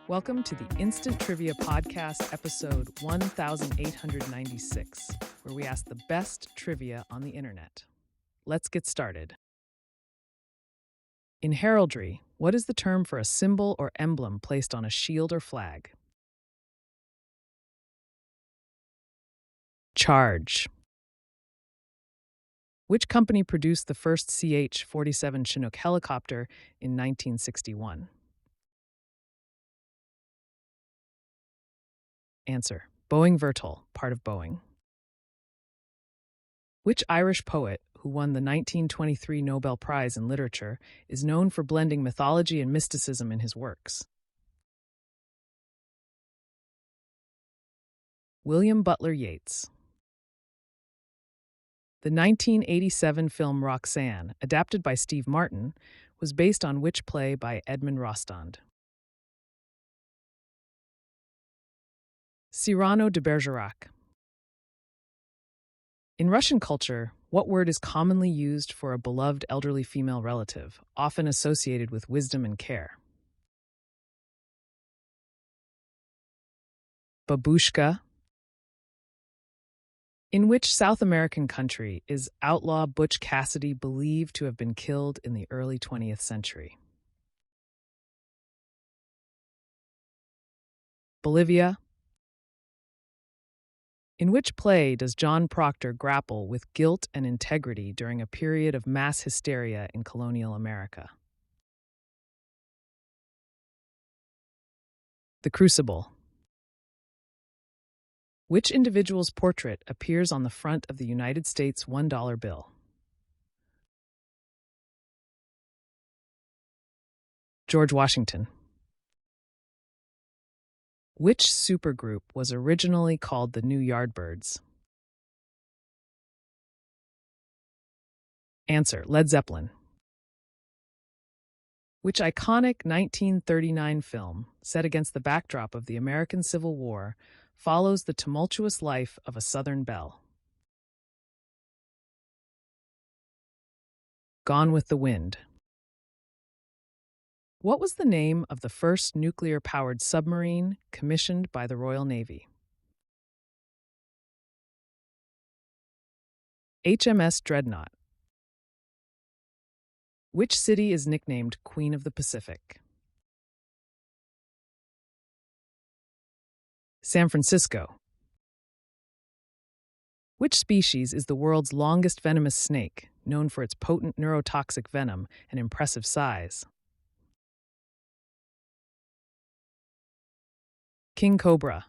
Welcome to the Instant Trivia Podcast, episode 1896, where we ask the best trivia on the internet. Let's get started. In heraldry, what is the term for a symbol or emblem placed on a shield or flag? Charge. Which company produced the first CH-47 Chinook helicopter in 1961? Answer: Boeing Vertol, part of Boeing. Which Irish poet, who won the 1923 Nobel Prize in Literature, is known for blending mythology and mysticism in his works? William Butler Yeats. The 1987 film Roxanne, adapted by Steve Martin, was based on which play by Edmond Rostand? Cyrano de Bergerac. In Russian culture, what word is commonly used for a beloved elderly female relative, often associated with wisdom and care? Babushka. In which South American country is outlaw Butch Cassidy believed to have been killed in the early 20th century? Bolivia. In which play does John Proctor grapple with guilt and integrity during a period of mass hysteria in colonial America? The Crucible. Which individual's portrait appears on the front of the United States $1 bill? George Washington. Which supergroup was originally called the New Yardbirds? Answer: Led Zeppelin. Which iconic 1939 film, set against the backdrop of the American Civil War, follows the tumultuous life of a Southern belle? Gone with the Wind. What was the name of the first nuclear-powered submarine commissioned by the Royal Navy? HMS Dreadnought. Which city is nicknamed Queen of the Pacific? San Francisco. Which species is the world's longest venomous snake, known for its potent neurotoxic venom and impressive size? King Cobra.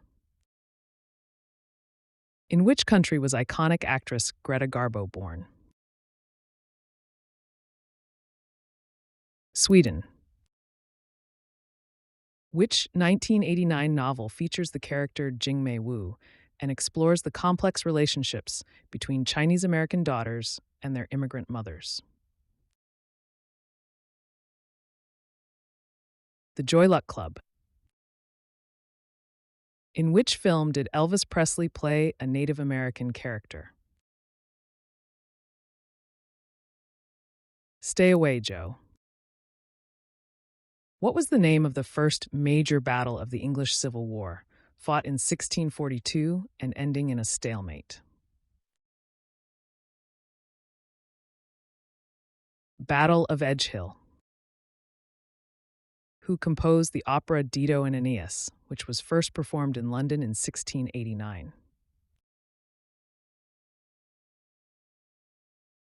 In which country was iconic actress Greta Garbo born? Sweden. Which 1989 novel features the character Jingmei Wu and explores the complex relationships between Chinese-American daughters and their immigrant mothers? The Joy Luck Club. In which film did Elvis Presley play a Native American character? Stay Away, Joe. What was the name of the first major battle of the English Civil War, fought in 1642 and ending in a stalemate? Battle of Edgehill. Who composed the opera Dido and Aeneas, which was first performed in London in 1689?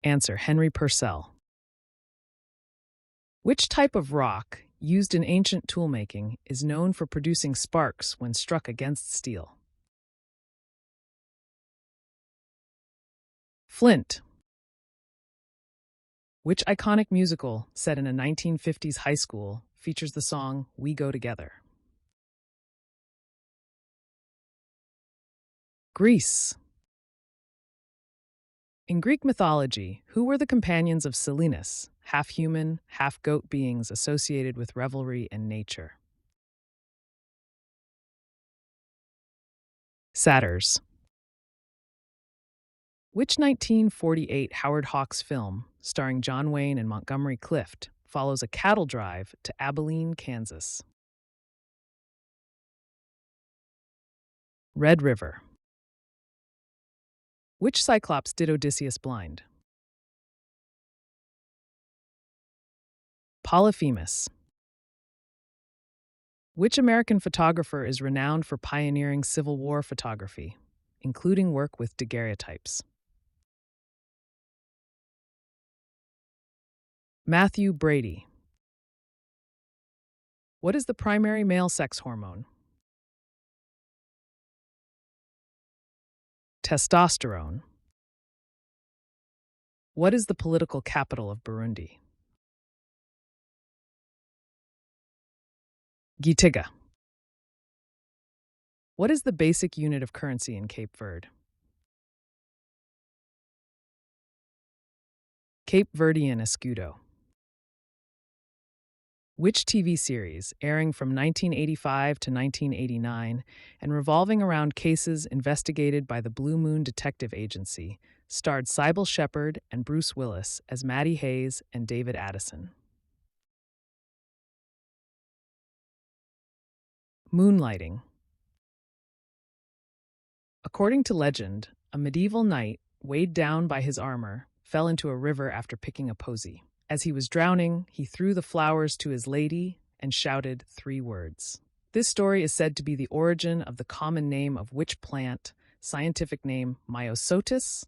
Answer: Henry Purcell. Which type of rock, used in ancient toolmaking, is known for producing sparks when struck against steel? Flint. Which iconic musical, set in a 1950s high school, features the song We Go Together? Greece. In Greek mythology, who were the companions of Silenus, half-human, half-goat beings associated with revelry and nature? Satyrs. Which 1948 Howard Hawks film, starring John Wayne and Montgomery Clift, follows a cattle drive to Abilene, Kansas? Red River. Which Cyclops did Odysseus blind? Polyphemus. Which American photographer is renowned for pioneering Civil War photography, including work with daguerreotypes? Matthew Brady. What is the primary male sex hormone? Testosterone. What is the political capital of Burundi? Gitega. What is the basic unit of currency in Cape Verde? Cape Verdean escudo. Which TV series, airing from 1985 to 1989 and revolving around cases investigated by the Blue Moon Detective Agency, starred Sybil Shepherd and Bruce Willis as Maddie Hayes and David Addison? Moonlighting. According to legend, a medieval knight, weighed down by his armor, fell into a river after picking a posy. As he was drowning, he threw the flowers to his lady and shouted 3 words. This story is said to be the origin of the common name of which plant, scientific name Myosotis?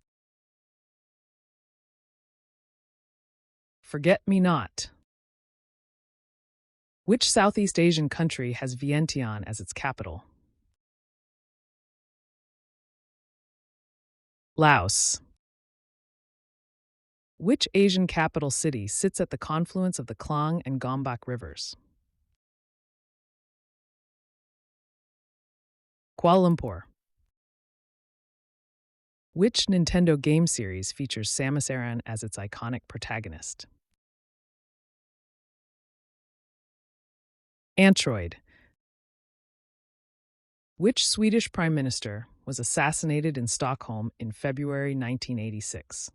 Forget-me-not. Which Southeast Asian country has Vientiane as its capital? Laos. Which Asian capital city sits at the confluence of the Klang and Gombak rivers? Kuala Lumpur. Which Nintendo game series features Samus Aran as its iconic protagonist? Antroid. Which Swedish prime minister was assassinated in Stockholm in February 1986?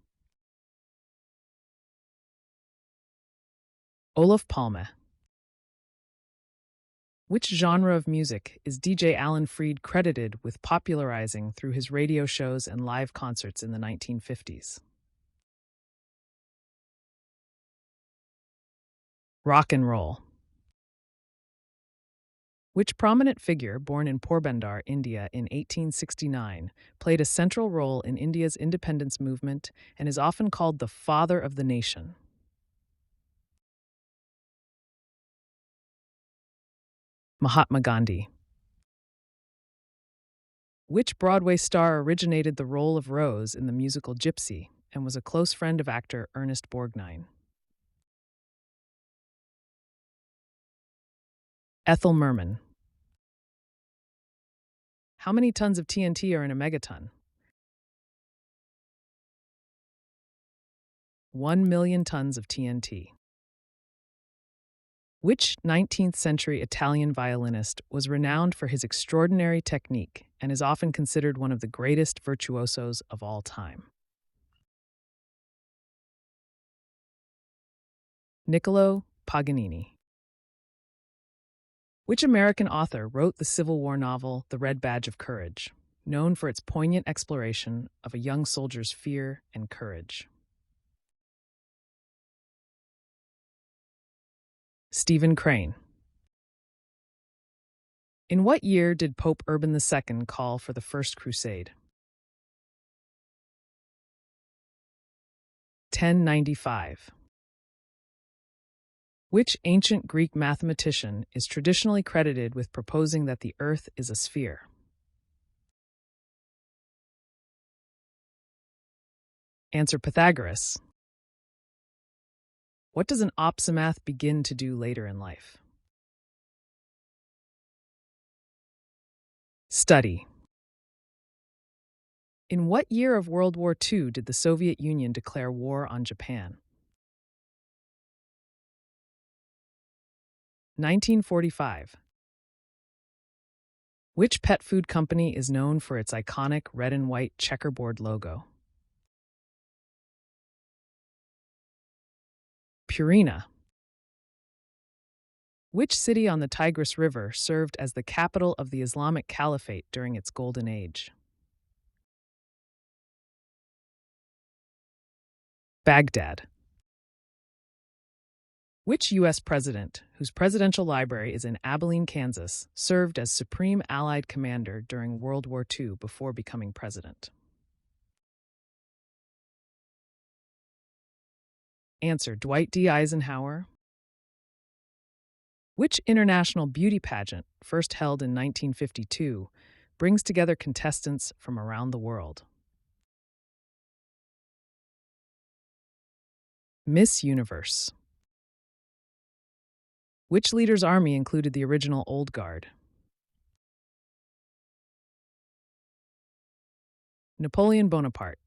Olof Palme. Which genre of music is DJ Alan Freed credited with popularizing through his radio shows and live concerts in the 1950s? Rock and roll. Which prominent figure, born in Porbandar, India in 1869, played a central role in India's independence movement and is often called the father of the nation? Mahatma Gandhi. Which Broadway star originated the role of Rose in the musical Gypsy and was a close friend of actor Ernest Borgnine? Ethel Merman. How many tons of TNT are in a megaton? 1 million tons of TNT. Which 19th century Italian violinist was renowned for his extraordinary technique and is often considered one of the greatest virtuosos of all time? Niccolo Paganini. Which American author wrote the Civil War novel The Red Badge of Courage, known for its poignant exploration of a young soldier's fear and courage? Stephen Crane. In what year did Pope Urban II call for the First Crusade? 1095. Which ancient Greek mathematician is traditionally credited with proposing that the Earth is a sphere? Answer: Pythagoras. What does an opsimath begin to do later in life? Study. In what year of World War II did the Soviet Union declare war on Japan? 1945. Which pet food company is known for its iconic red and white checkerboard logo? Purina. Which city on the Tigris River served as the capital of the Islamic Caliphate during its golden age? Baghdad. Which U.S. president, whose presidential library is in Abilene, Kansas, served as Supreme Allied Commander during World War II before becoming president? Answer: Dwight D. Eisenhower. Which international beauty pageant, first held in 1952, brings together contestants from around the world? Miss Universe. Which leader's army included the original Old Guard? Napoleon Bonaparte.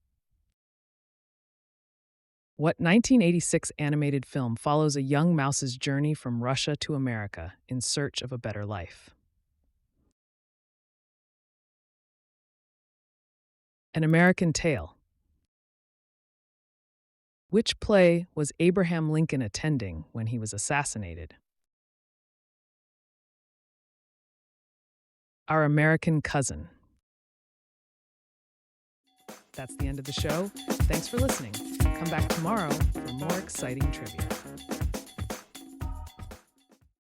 What 1986 animated film follows a young mouse's journey from Russia to America in search of a better life? An American Tale. Which play was Abraham Lincoln attending when he was assassinated? Our American Cousin. That's the end of the show. Thanks for listening. Come back tomorrow for more exciting trivia.